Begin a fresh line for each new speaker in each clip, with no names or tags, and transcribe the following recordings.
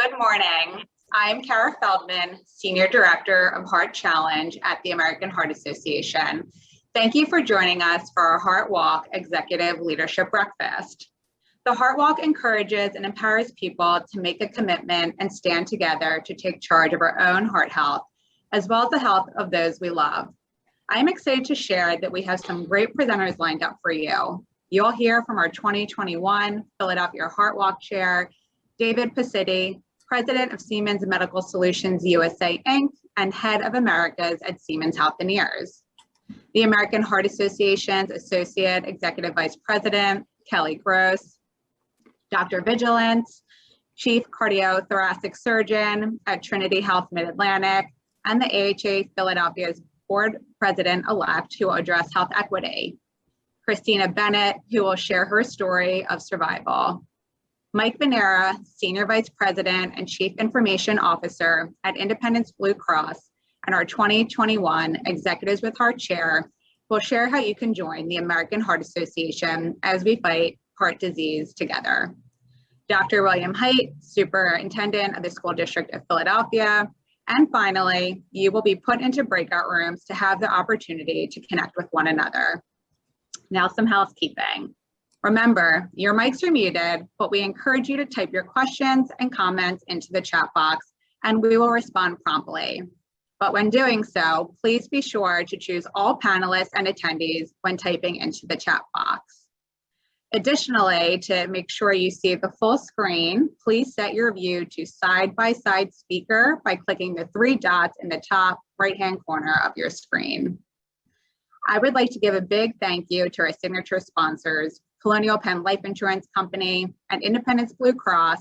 Good morning. I'm Kara Feldman, Senior Director of Heart Challenge at the American Heart Association. Thank you for joining us for our Heart Walk Executive Leadership Breakfast. The Heart Walk encourages and empowers people to make a commitment and stand together to take charge of our own heart health, as well as the health of those we love. I'm excited to share that we have some great presenters lined up for you. You'll hear from our 2021 Philadelphia Heart Walk Chair, David Pacitti, President of Siemens Medical Solutions USA, Inc., and Head of Americas at Siemens Healthineers. The American Heart Association's Associate Executive Vice President, Kelly Gross, Dr. Vigilance, Chief Cardiothoracic Surgeon at Trinity Health Mid-Atlantic, and the AHA Philadelphia's Board President-elect who will address health equity. Christina Bennett, who will share her story of survival. Mike Finera, Senior Vice President and Chief Information Officer at Independence Blue Cross, and our 2021 Executives with Heart Chair will share how you can join the American Heart Association as we fight heart disease together. Dr. William Haidt, Superintendent of the School District of Philadelphia, and finally, you will be put into breakout rooms to have the opportunity to connect with one another. Now, some housekeeping. Remember, your mics are muted, but we encourage you to type your questions and comments into the chat box, and we will respond promptly. But when doing so, please be sure to choose all panelists and attendees when typing into the chat box. Additionally, to make sure you see the full screen, please set your view to side-by-side speaker by clicking the three dots in the top right-hand corner of your screen. I would like to give a big thank you to our signature sponsors, Colonial Penn Life Insurance Company and Independence Blue Cross,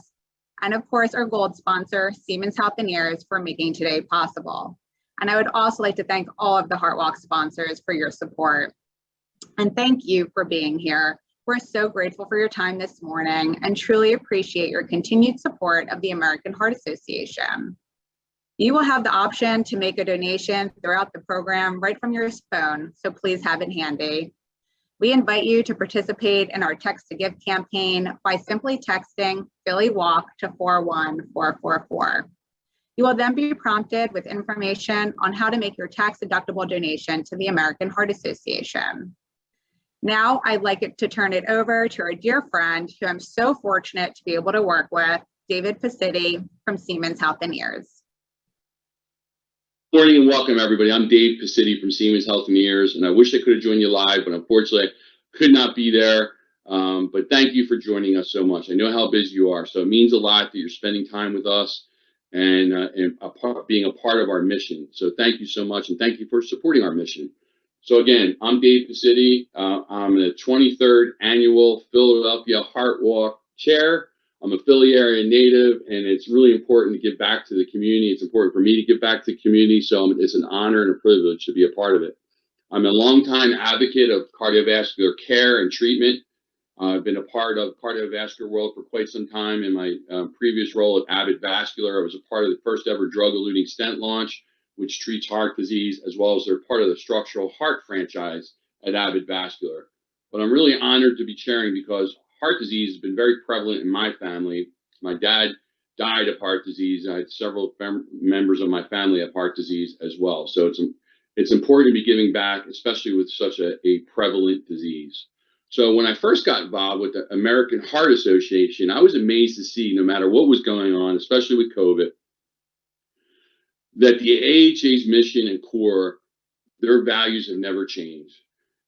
and of course our gold sponsor, Siemens Healthineers, for making today possible. And I would also like to thank all of the Heart Walk sponsors for your support. And thank you for being here. We're so grateful for your time this morning and truly appreciate your continued support of the American Heart Association. You will have the option to make a donation throughout the program right from your phone, so please have it handy. We invite you to participate in our Text to Give campaign by simply texting Philly Walk to 41444. You will then be prompted with information on how to make your tax-deductible donation to the American Heart Association. Now, I'd like to turn it over to our dear friend, who I'm so fortunate to be able to work with, David Pacitti from Siemens Healthineers.
Good morning and welcome, everybody. I'm Dave Pacitti from Siemens Healthineers, and I wish I could have joined you live, but unfortunately, I could not be there. But thank you for joining us so much. I know how busy you are, so it means a lot that you're spending time with us and being a part of our mission. So thank you so much, and thank you for supporting our mission. So again, I'm Dave Pacitti. I'm the 23rd Annual Philadelphia Heart Walk Chair. I'm a Philly area native, and it's really important to give back to the community. It's important for me to give back to the community, so it's an honor and a privilege to be a part of it. I'm a longtime advocate of cardiovascular care and treatment. I've been a part of the cardiovascular world for quite some time. In my previous role at Abbott Vascular, I was a part of the first ever drug-eluting stent launch, which treats heart disease, as well as they're part of the structural heart franchise at Abbott Vascular. But I'm really honored to be chairing because heart disease has been very prevalent in my family. My dad died of heart disease. I had several members of my family have heart disease as well. So it's important to be giving back, especially with such a prevalent disease. So when I first got involved with the American Heart Association, I was amazed to see, no matter what was going on, especially with COVID, that the AHA's mission and core, their values have never changed.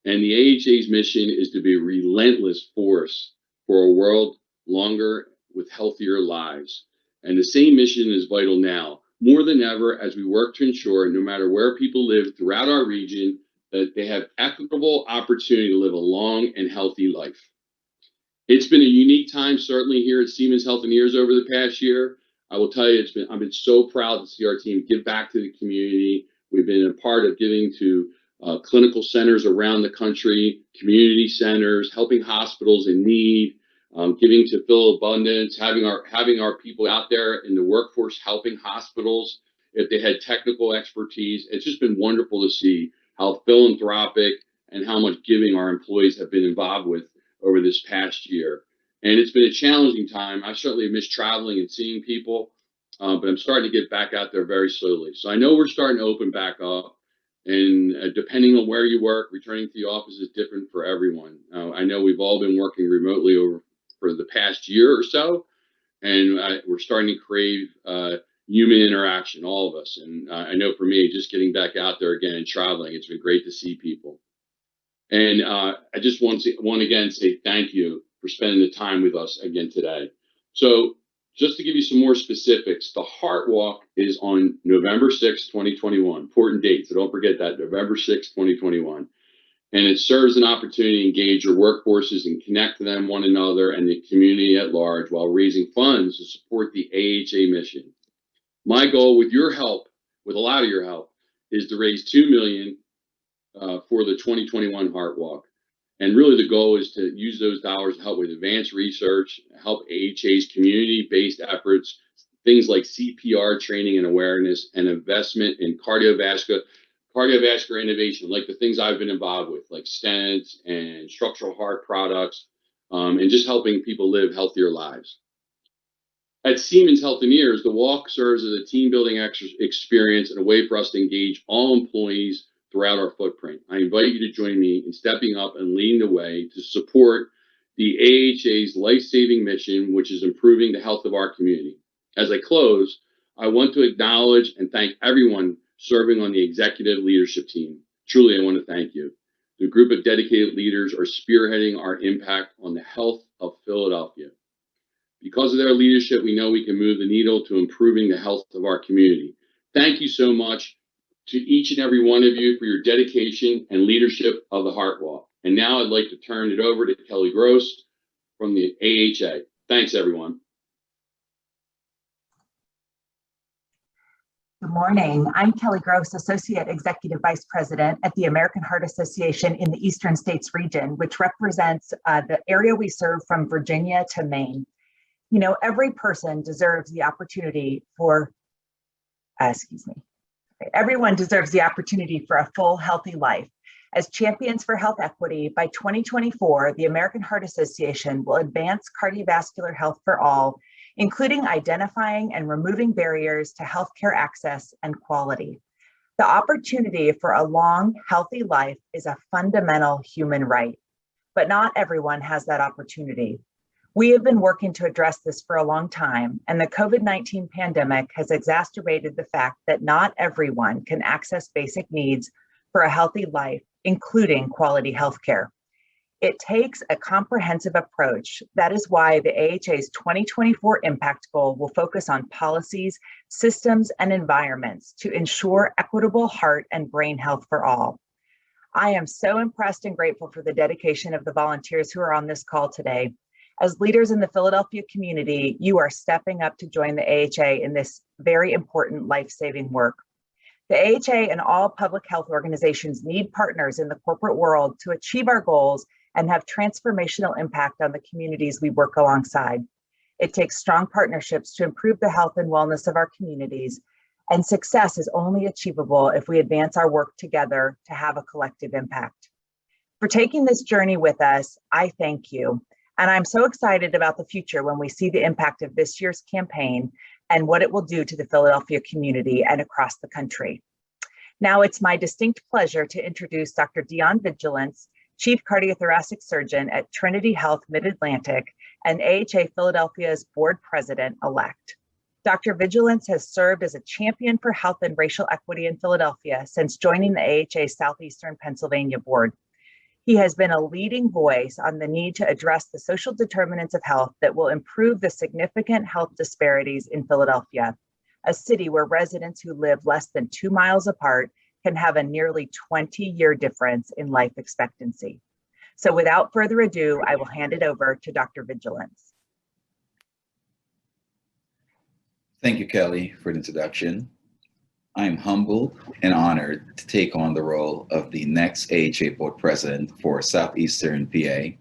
And the AHA's mission is to be a relentless force for a world longer with healthier lives. And the same mission is vital now, more than ever, as we work to ensure, no matter where people live throughout our region, that they have equitable opportunity to live a long and healthy life. It's been a unique time, certainly here at Siemens Healthineers over the past year. I will tell you, I've been so proud to see our team give back to the community. We've been a part of giving to clinical centers around the country, community centers, helping hospitals in need, giving to Phil Abundance, having our people out there in the workforce helping hospitals if they had technical expertise. It's just been wonderful to see how philanthropic and how much giving our employees have been involved with over this past year. And it's been a challenging time. I certainly miss traveling and seeing people, but I'm starting to get back out there very slowly. So I know we're starting to open back up. And depending on where you work, returning to the office is different for everyone. I know we've all been working remotely for the past year or so, and we're starting to crave human interaction, all of us. And I know for me, just getting back out there again and traveling, it's been great to see people. And I just want again say thank you for spending the time with us again today. So just to give you some more specifics, the Heart Walk is on November 6, 2021. Important date, so don't forget that, November 6, 2021. And it serves an opportunity to engage your workforces and connect to them, one another, and the community at large while raising funds to support the AHA mission. My goal, with your help, with a lot of your help, is to raise $2 million for the 2021 Heart Walk. And really the goal is to use those dollars to help with advanced research, help AHA's community-based efforts, things like CPR training and awareness, and investment in cardiovascular innovation, like the things I've been involved with, like stents and structural heart products, and just helping people live healthier lives. At Siemens Healthineers, the walk serves as a team-building experience and a way for us to engage all employees throughout our footprint. I invite you to join me in stepping up and leading the way to support the AHA's life-saving mission, which is improving the health of our community. As I close, I want to acknowledge and thank everyone serving on the executive leadership team. Truly, I want to thank you. The group of dedicated leaders are spearheading our impact on the health of Philadelphia. Because of their leadership, we know we can move the needle to improving the health of our community. Thank you so much to each and every one of you for your dedication and leadership of the Heart Walk. And now I'd like to turn it over to Kelly Gross from the AHA. Thanks, everyone.
Good morning. I'm Kelly Gross, Associate Executive Vice President at the American Heart Association in the Eastern States region, which represents the area we serve from Virginia to Maine. You know, every person deserves the opportunity for, everyone deserves the opportunity for a full, healthy life. As champions for health equity, by 2024, the American Heart Association will advance cardiovascular health for all, including identifying and removing barriers to healthcare access and quality. The opportunity for a long, healthy life is a fundamental human right, but not everyone has that opportunity. We have been working to address this for a long time, and the COVID-19 pandemic has exacerbated the fact that not everyone can access basic needs for a healthy life, including quality healthcare. It takes a comprehensive approach. That is why the AHA's 2024 impact goal will focus on policies, systems, and environments to ensure equitable heart and brain health for all. I am so impressed and grateful for the dedication of the volunteers who are on this call today. As leaders in the Philadelphia community, you are stepping up to join the AHA in this very important life-saving work. The AHA and all public health organizations need partners in the corporate world to achieve our goals and have transformational impact on the communities we work alongside. It takes strong partnerships to improve the health and wellness of our communities, and success is only achievable if we advance our work together to have a collective impact. For taking this journey with us, I thank you. And I'm so excited about the future when we see the impact of this year's campaign and what it will do to the Philadelphia community and across the country. Now it's my distinct pleasure to introduce Dr. Dion Vigilance, Chief Cardiothoracic Surgeon at Trinity Health Mid-Atlantic and AHA Philadelphia's Board President-elect. Dr. Vigilance has served as a champion for health and racial equity in Philadelphia since joining the AHA Southeastern Pennsylvania Board. He has been a leading voice on the need to address the social determinants of health that will improve the significant health disparities in Philadelphia, a city where residents who live less than 2 miles apart can have a nearly 20-year difference in life expectancy. So without further ado, I will hand it over to Dr. Vigilance.
Thank you, Kelly, for the introduction. I am humbled and honored to take on the role of the next AHA Board President for Southeastern PA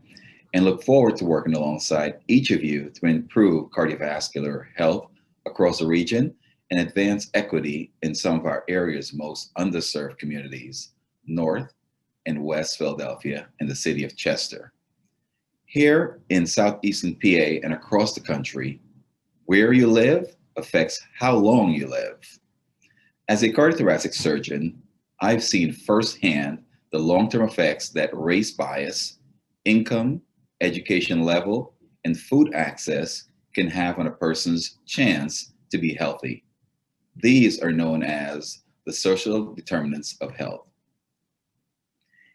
and look forward to working alongside each of you to improve cardiovascular health across the region and advance equity in some of our area's most underserved communities, North and West Philadelphia and the city of Chester. Here in Southeastern PA and across the country, where you live affects how long you live. As a cardiothoracic surgeon, I've seen firsthand the long-term effects that race bias, income, education level, and food access can have on a person's chance to be healthy. These are known as the social determinants of health.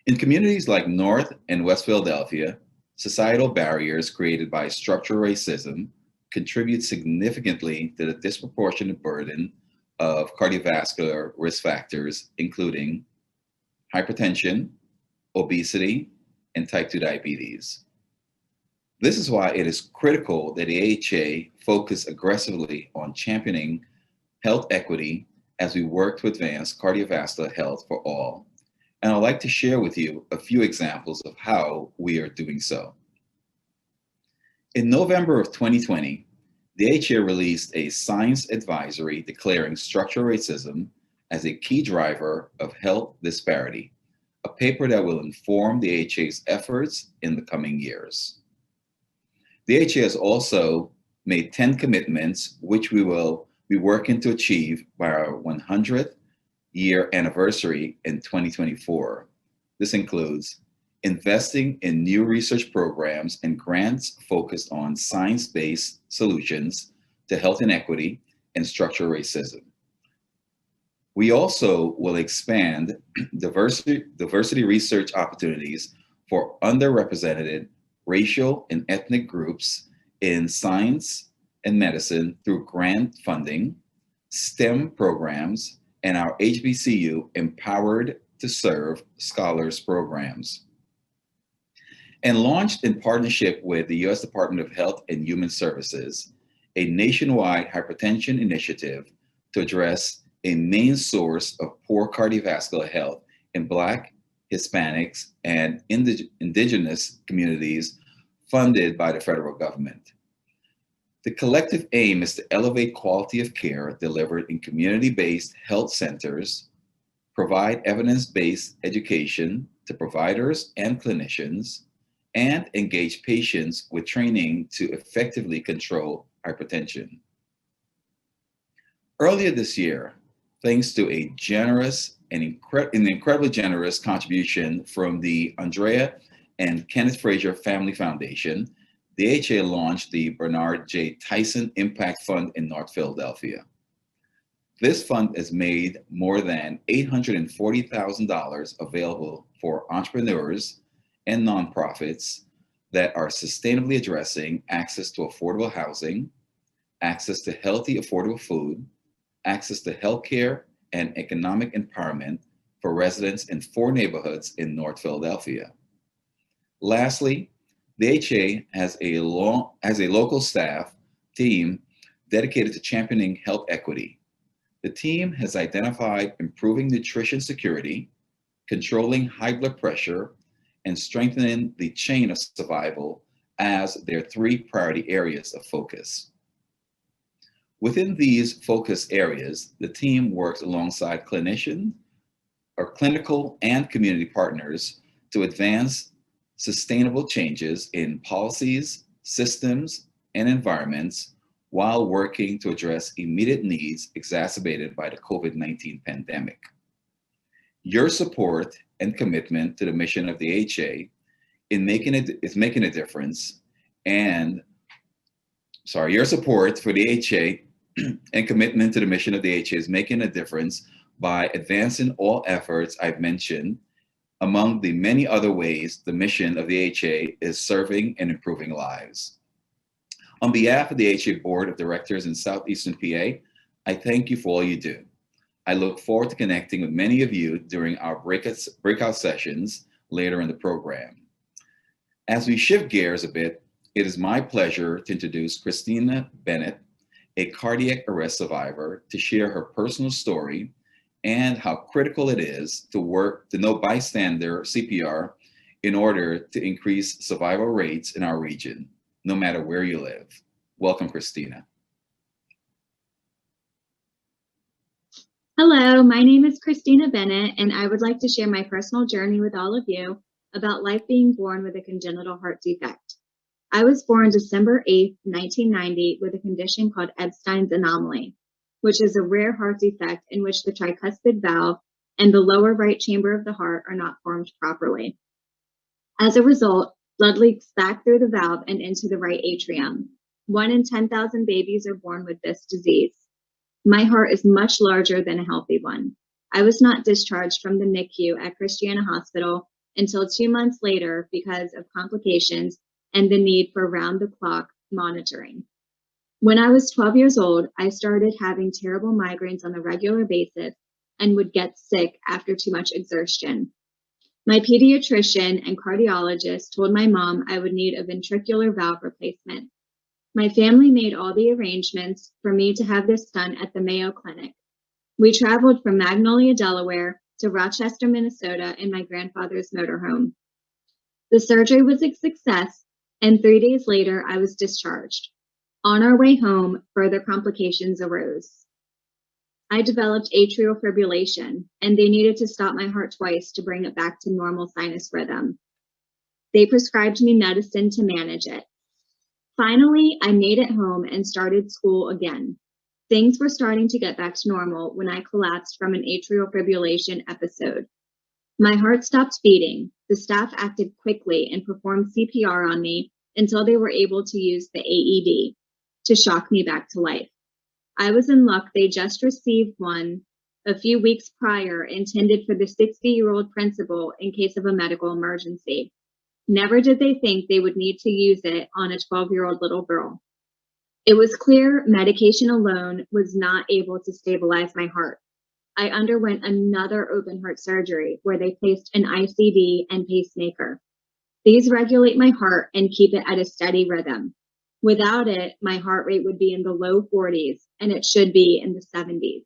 In communities like North and West Philadelphia, societal barriers created by structural racism contribute significantly to the disproportionate burden of cardiovascular risk factors, including hypertension, obesity, and type 2 diabetes. This is why it is critical that the AHA focus aggressively on championing health equity as we work to advance cardiovascular health for all. And I'd like to share with you a few examples of how we are doing so. In November of 2020, the AHA released a science advisory declaring structural racism as a key driver of health disparity, a paper that will inform the AHA's efforts in the coming years. The AHA has also made 10 commitments, which we will be working to achieve by our 100th year anniversary in 2024. This includes investing in new research programs and grants focused on science-based solutions to health inequity and structural racism. We also will expand diversity research opportunities for underrepresented racial and ethnic groups in science and medicine through grant funding, STEM programs, and our HBCU Empowered to Serve Scholars programs. And launched in partnership with the U.S. Department of Health and Human Services, a nationwide hypertension initiative to address a main source of poor cardiovascular health in Black, Hispanics, and indigenous communities funded by the federal government. The collective aim is to elevate quality of care delivered in community-based health centers, provide evidence-based education to providers and clinicians, and engage patients with training to effectively control hypertension. Earlier this year, thanks to a generous and incredibly generous contribution from the Andrea and Kenneth Frazier Family Foundation, the AHA launched the Bernard J. Tyson Impact Fund in North Philadelphia. This fund has made more than $840,000 available for entrepreneurs and nonprofits that are sustainably addressing access to affordable housing, access to healthy, affordable food, access to healthcare, and economic empowerment for residents in 4 neighborhoods in North Philadelphia. Lastly, the AHA has a local staff team dedicated to championing health equity. The team has identified improving nutrition security, controlling high blood pressure, and strengthening the chain of survival as their 3 priority areas of focus. Within these focus areas, the team works alongside clinicians or clinical and community partners to advance sustainable changes in policies, systems, and environments while working to address immediate needs exacerbated by the COVID-19 pandemic. Your support and commitment to the mission of the AHA is making a difference, your support for the AHA and commitment to the mission of the AHA is making a difference by advancing all efforts I've mentioned, among the many other ways the mission of the AHA is serving and improving lives. On behalf of the AHA Board of Directors in Southeastern PA, I thank you for all you do. I look forward to connecting with many of you during our breakout sessions later in the program. As we shift gears a bit, it is my pleasure to introduce Christina Bennett, a cardiac arrest survivor, to share her personal story and how critical it is to know bystander CPR in order to increase survival rates in our region, no matter where you live. Welcome, Christina.
Hello, my name is Christina Bennett, and I would like to share my personal journey with all of you about life being born with a congenital heart defect. I was born December 8th, 1990, with a condition called Ebstein's anomaly, which is a rare heart defect in which the tricuspid valve and the lower right chamber of the heart are not formed properly. As a result, blood leaks back through the valve and into the right atrium. 1 in 10,000 babies are born with this disease. My heart is much larger than a healthy one. I was not discharged from the NICU at Christiana Hospital until 2 months later because of complications and the need for round-the-clock monitoring. When I was 12 years old, I started having terrible migraines on a regular basis and would get sick after too much exertion. My pediatrician and cardiologist told my mom I would need a ventricular valve replacement. My family made all the arrangements for me to have this done at the Mayo Clinic. We traveled from Magnolia, Delaware to Rochester, Minnesota in my grandfather's motorhome. The surgery was a success, and 3 days later, I was discharged. On our way home, further complications arose. I developed atrial fibrillation, and they needed to stop my heart twice to bring it back to normal sinus rhythm. They prescribed me medicine to manage it. Finally, I made it home and started school again. Things were starting to get back to normal when I collapsed from an atrial fibrillation episode. My heart stopped beating. The staff acted quickly and performed CPR on me until they were able to use the AED to shock me back to life. I was in luck. They just received one a few weeks prior, intended for the 60-year-old principal in case of a medical emergency. Never did they think they would need to use it on a 12-year-old little girl. It was clear medication alone was not able to stabilize my heart. I underwent another open heart surgery where they placed an ICD and pacemaker. These regulate my heart and keep it at a steady rhythm. Without it, my heart rate would be in the low 40s, and it should be in the 70s.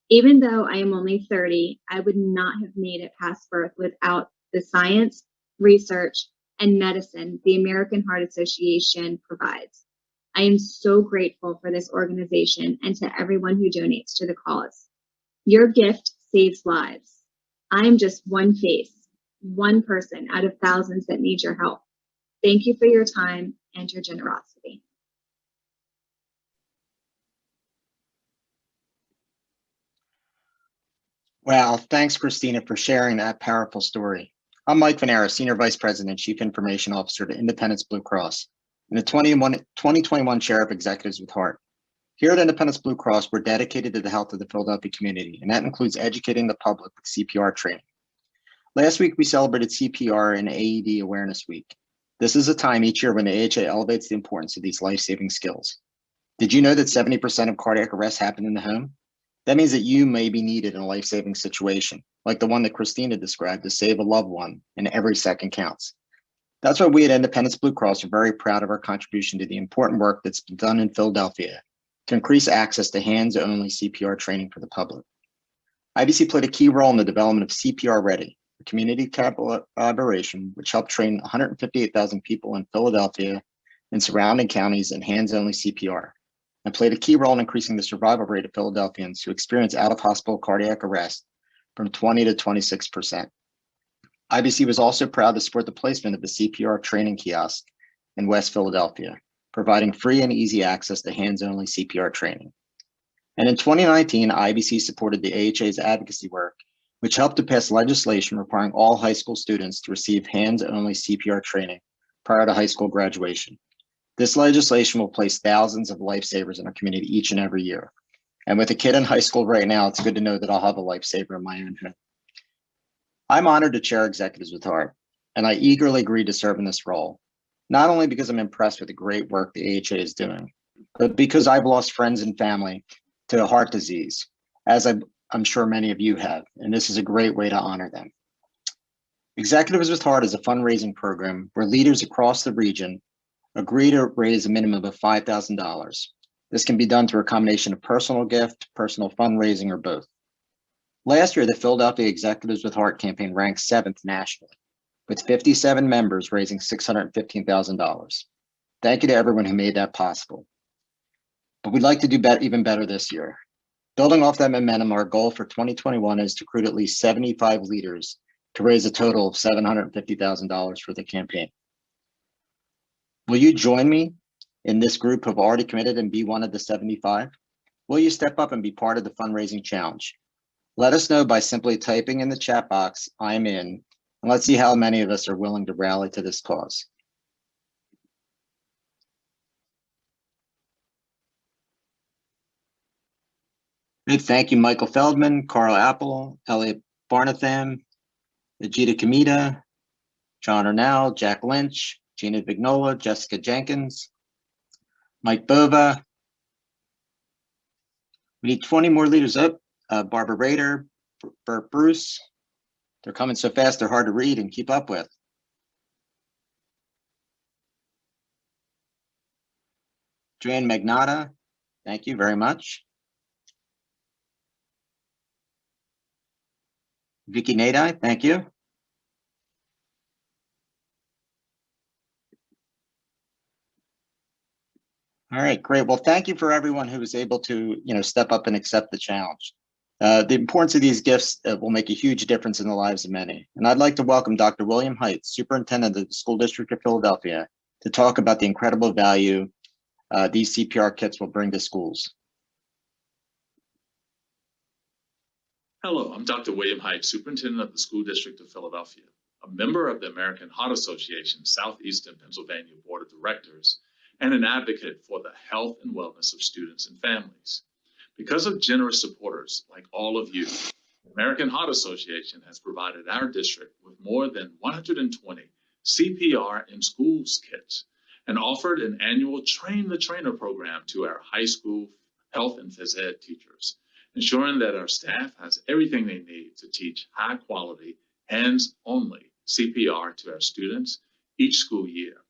Even though I am only 30, I would not have made it past birth without the science, research, and medicine the American Heart Association provides. I am so grateful for this organization and to everyone who donates to the cause. Your gift saves lives. I am just one face, one person out of thousands that need your help. Thank you for your time and your generosity.
Wow, thanks, Christina, for sharing that powerful story. I'm Mike Finera, Senior Vice President and Chief Information Officer to Independence Blue Cross, and the 2021 Chair of Executives with Heart. Here at Independence Blue Cross, we're dedicated to the health of the Philadelphia community, and that includes educating the public with CPR training. Last week, we celebrated CPR and AED Awareness Week. This is a time each year when the AHA elevates the importance of these life-saving skills. Did you know that 70% of cardiac arrests happen in the home? That means that you may be needed in a life-saving situation, like the one that Christina described, to save a loved one, and every second counts. That's why we at Independence Blue Cross are very proud of our contribution to the important work that's been done in Philadelphia to increase access to hands-only CPR training for the public. IBC played a key role in the development of CPR Ready, a community collaboration which helped train 158,000 people in Philadelphia and surrounding counties in hands-only CPR, and played a key role in increasing the survival rate of Philadelphians who experience out-of-hospital cardiac arrest from 20 to 26%. IBC was also proud to support the placement of the CPR training kiosk in West Philadelphia, providing free and easy access to hands-only CPR training. And in 2019, IBC supported the AHA's advocacy work, which helped to pass legislation requiring all high school students to receive hands-only CPR training prior to high school graduation. This legislation will place thousands of lifesavers in our community each and every year. And with a kid in high school right now, it's good to know that I'll have a lifesaver in my own home. I'm honored to chair Executives with Heart, and I eagerly agreed to serve in this role, not only because I'm impressed with the great work the AHA is doing, but because I've lost friends and family to heart disease, as I'm sure many of you have, and this is a great way to honor them. Executives with Heart is a fundraising program where leaders across the region agree to raise a minimum of $5,000. This can be done through a combination of personal gift, personal fundraising, or both. Last year, the Philadelphia Executives with Heart campaign ranked 7th nationally, with 57 members raising $615,000. Thank you to everyone who made that possible. But we'd like to do even better this year. Building off that momentum, our goal for 2021 is to recruit at least 75 leaders to raise a total of $750,000 for the campaign. Will you join me in this group who have already committed and be one of the 75? Will you step up and be part of the fundraising challenge? Let us know by simply typing in the chat box, "I'm in," and let's see how many of us are willing to rally to this cause. Big thank you, Michael Feldman, Carl Apple, Elliot Barnatham, Ajita Kamita, John Arnell, Jack Lynch, Gina Vignola, Jessica Jenkins, Mike Bova. We need 20 more leaders up. Barbara Rader, Bert Bruce. They're coming so fast, they're hard to read and keep up with. Joanne Magnata, thank you very much. Vicky Nadai, thank you. All right, great. Well, thank you for everyone who was able to, step up and accept the challenge. The importance of these gifts will make a huge difference in the lives of many. And I'd like to welcome Dr. William Hite, Superintendent of the School District of Philadelphia, to talk about the incredible value these CPR kits will bring to schools.
Hello, I'm Dr. William Hite, Superintendent of the School District of Philadelphia, a member of the American Heart Association Southeastern Pennsylvania Board of Directors, and an advocate for the health and wellness of students and families. Because of generous supporters like all of you, the American Heart Association has provided our district with more than 120 CPR in schools kits and offered an annual Train the Trainer program to our high school health and phys ed teachers, ensuring that our staff has everything they need to teach high quality, hands-only CPR to our students each school year.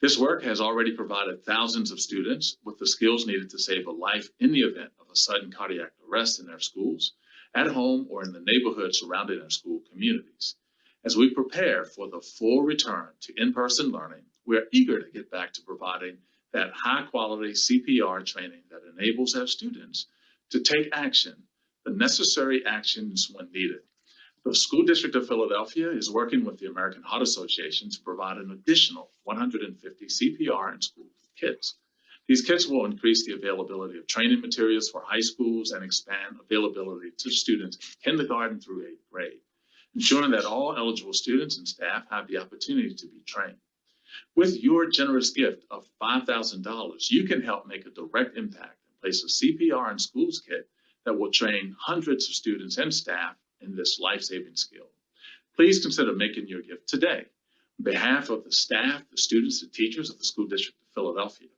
This work has already provided thousands of students with the skills needed to save a life in the event of a sudden cardiac arrest in their schools, at home, or in the neighborhood surrounding our school communities. As we prepare for the full return to in-person learning, we are eager to get back to providing that high-quality CPR training that enables our students to take action, the necessary actions when needed. The School District of Philadelphia is working with the American Heart Association to provide an additional 150 CPR and school kits. These kits will increase the availability of training materials for high schools and expand availability to students in kindergarten through 8th grade, ensuring that all eligible students and staff have the opportunity to be trained. With your generous gift of $5,000, you can help make a direct impact and place a CPR in schools kit that will train hundreds of students and staff in this life-saving skill. Please consider making your gift today. On behalf of the staff, the students, and teachers of the School District of Philadelphia,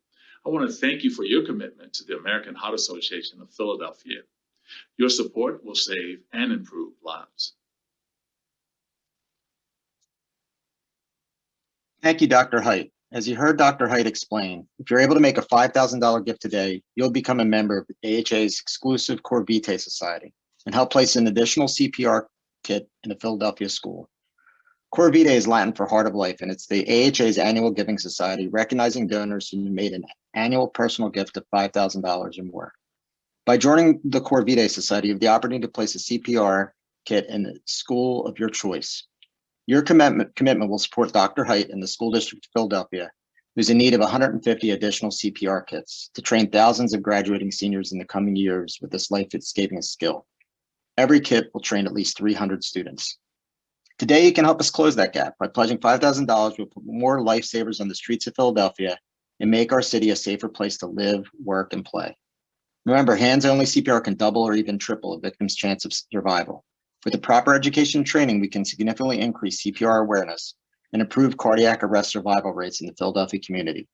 I want to thank you for your commitment to the American Heart Association of Philadelphia. Your support will save and improve lives.
Thank you, Dr. Hite. As you heard Dr. Hite explain, if you're able to make a $5,000 gift today, you'll become a member of the AHA's exclusive Core Vitae Society and help place an additional CPR kit in a Philadelphia school. Core Vitae is Latin for Heart of Life, and it's the AHA's annual giving society recognizing donors who made an annual personal gift of $5,000 or more. By joining the Core Vitae Society, you have the opportunity to place a CPR kit in the school of your choice. Your commitment will support Dr. Hite and the School District of Philadelphia, who's in need of 150 additional CPR kits to train thousands of graduating seniors in the coming years with this life-saving skill. Every kit will train at least 300 students. Today, you can help us close that gap by pledging $5,000. We'll put more lifesavers on the streets of Philadelphia and make our city a safer place to live, work, and play. Remember, hands-only CPR can double or even triple a victim's chance of survival. With the proper education and training, we can significantly increase CPR awareness and improve cardiac arrest survival rates in the Philadelphia community.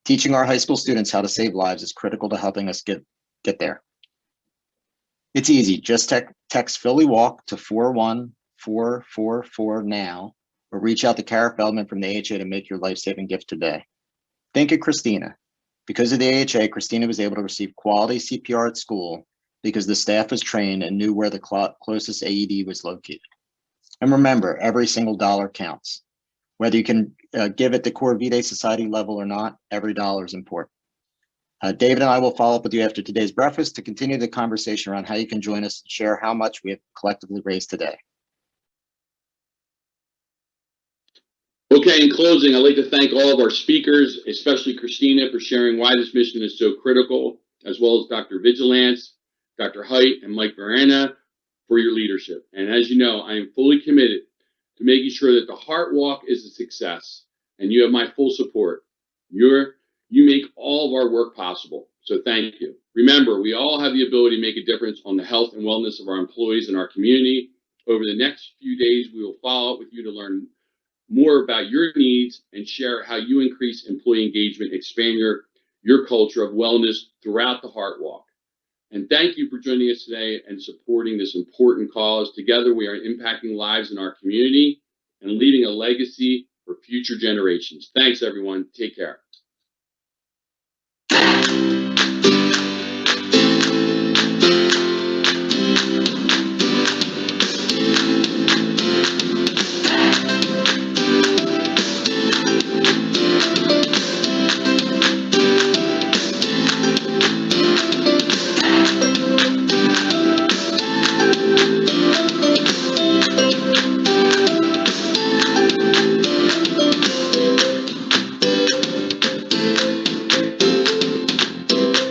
Teaching our high school students how to save lives is critical to helping us get there. It's easy. Just text Philly Walk to 41444 now, or reach out to Kara Feldman from the AHA to make your life-saving gift today. Think of Christina. Because of the AHA, Christina was able to receive quality CPR at school because the staff was trained and knew where the closest AED was located. And remember, every single dollar counts. Whether you can give at the Core Vitae Society level or not, every dollar is important. David and I will follow up with you after today's breakfast to continue the conversation around how you can join us and share how much we have collectively raised today.
Okay, in closing, I'd like to thank all of our speakers, especially Christina, for sharing why this mission is so critical, as well as Dr. Vigilance, Dr. Height, and Mike Verena for your leadership. And as you know, I am fully committed to making sure that the Heart Walk is a success, and you have my full support. You make all of our work possible, so thank you. Remember, we all have the ability to make a difference on the health and wellness of our employees and our community. Over the next few days, we will follow up with you to learn more about your needs and share how you increase employee engagement, expand your culture of wellness throughout the Heart Walk. And thank you for joining us today and supporting this important cause. Together, we are impacting lives in our community and leaving a legacy for future generations. Thanks, everyone. Take care.